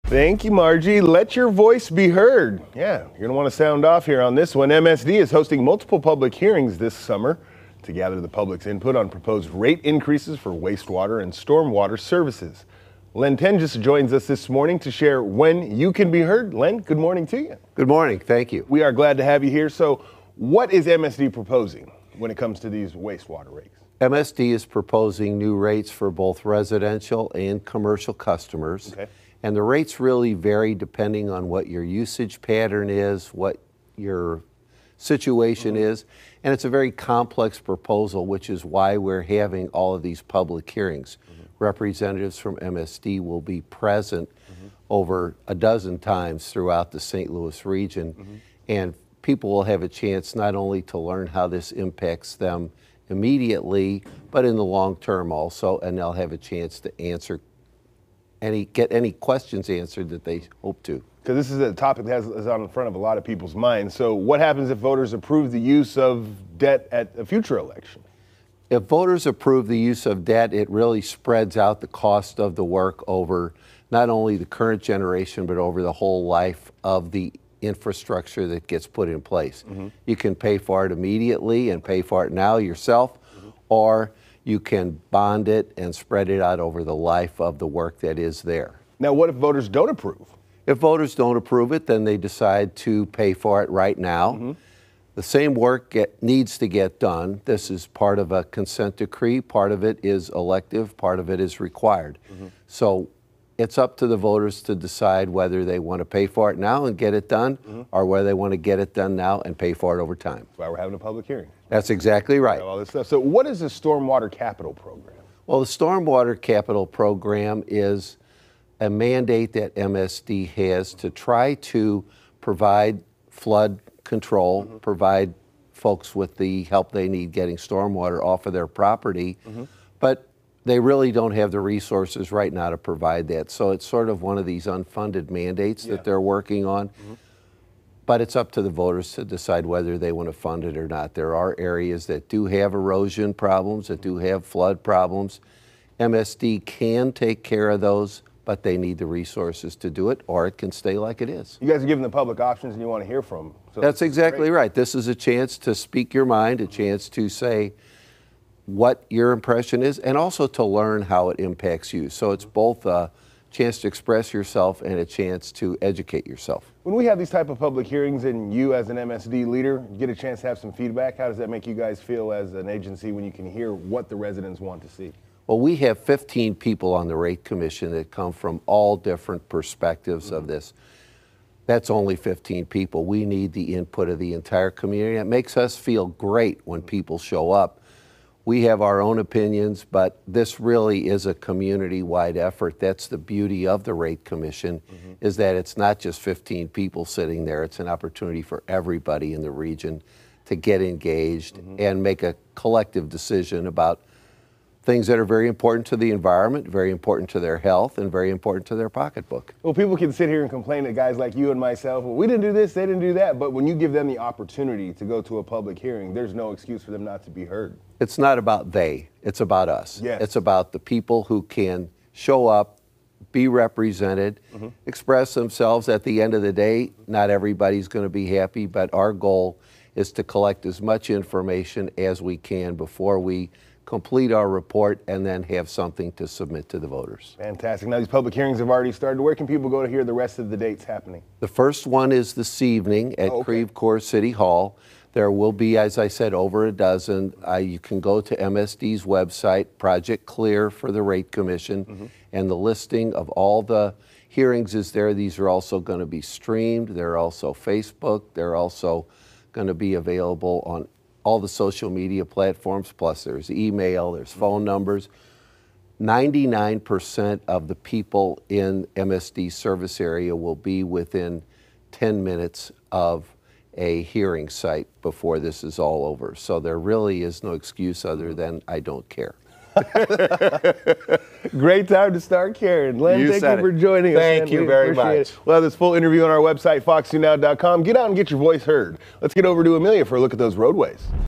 Thank you, Margie. Let your voice be heard. Yeah, you're going to want to sound off here on this one. MSD is hosting multiple public hearings this summer to gather the public's input on proposed rate increases for wastewater and stormwater services. Len Tenges joins us this morning to share when you can be heard. Len, good morning to you. Good morning. Thank you. We are glad to have you here. So what is MSD proposing when it comes to these wastewater rates? MSD is proposing new rates for both residential and commercial customers. Okay. And the rates really vary depending on what your usage pattern is, what your situation is. And it's a very complex proposal, which is why we're having all of these public hearings. Representatives from MSD will be present over a dozen times throughout the St. Louis region. And people will have a chance not only to learn how this impacts them immediately, but in the long term also, and they'll have a chance to get any questions answered that they hope to. Because this is a topic that is on the front of a lot of people's minds. So what happens if voters approve the use of debt at a future election? If voters approve the use of debt, it really spreads out the cost of the work over not only the current generation, but over the whole life of the infrastructure that gets put in place. You can pay for it immediately and pay for it now yourself, or you can bond it and spread it out over the life of the work that is there. Now, what if voters don't approve? If voters don't approve it, then they decide to pay for it right now. The same work needs to get done. This is part of a consent decree. Part of it is elective. Part of it is required. So it's up to the voters to decide whether they want to pay for it now and get it done, or whether they want to get it done now and pay for it over time. That's why we're having a public hearing. That's exactly right. All this stuff. So what is the Stormwater Capital Program? Well, the Stormwater Capital Program is a mandate that MSD has to try to provide flood control, provide folks with the help they need getting stormwater off of their property, but they really don't have the resources right now to provide that. So it's sort of one of these unfunded mandates that they're working on. But it's up to the voters to decide whether they want to fund it or not. There are areas that do have erosion problems, that do have flood problems. MSD can take care of those, but they need the resources to do it, or it can stay like it is. You guys are giving the public options and you want to hear from them. So that's exactly right. This is a chance to speak your mind, a chance to say what your impression is, and also to learn how it impacts you. So it's both a chance to express yourself and a chance to educate yourself. When we have these type of public hearings and you as an MSD leader get a chance to have some feedback, how does that make you guys feel as an agency when you can hear what the residents want to see? Well, we have 15 people on the Rate Commission that come from all different perspectives of this. That's only 15 people. We need the input of the entire community. It makes us feel great when people show up. We have our own opinions, but this really is a community-wide effort. That's the beauty of the Rate Commission, is that it's not just 15 people sitting there. It's an opportunity for everybody in the region to get engaged and make a collective decision about things that are very important to the environment, very important to their health, and very important to their pocketbook. Well, people can sit here and complain to guys like you and myself, well, we didn't do this, they didn't do that, but when you give them the opportunity to go to a public hearing, there's no excuse for them not to be heard. It's not about they, it's about us. Yes. It's about the people who can show up, be represented, express themselves. At the end of the day, not everybody's going to be happy, but our goal is to collect as much information as we can before we complete our report and then have something to submit to the voters. Fantastic. Now these public hearings have already started. Where can people go to hear the rest of the dates happening? The first one is this evening at Creve Coeur City Hall. There will be, as I said, over a dozen. You can go to MSD's website, Project Clear for the Rate Commission, and the listing of all the hearings is there. These are also going to be streamed. They're also Facebook. They're also going to be available on all the social media platforms, plus there's email, there's phone numbers. 99% of the people in MSD service area will be within 10 minutes of a hearing site before this is all over. So there really is no excuse other than I don't care. Great time to start caring. Len, thank you for joining us. Thank you very much. We'll have this full interview on our website, foxnewsnow.com. Get out and get your voice heard. Let's get over to Amelia for a look at those roadways.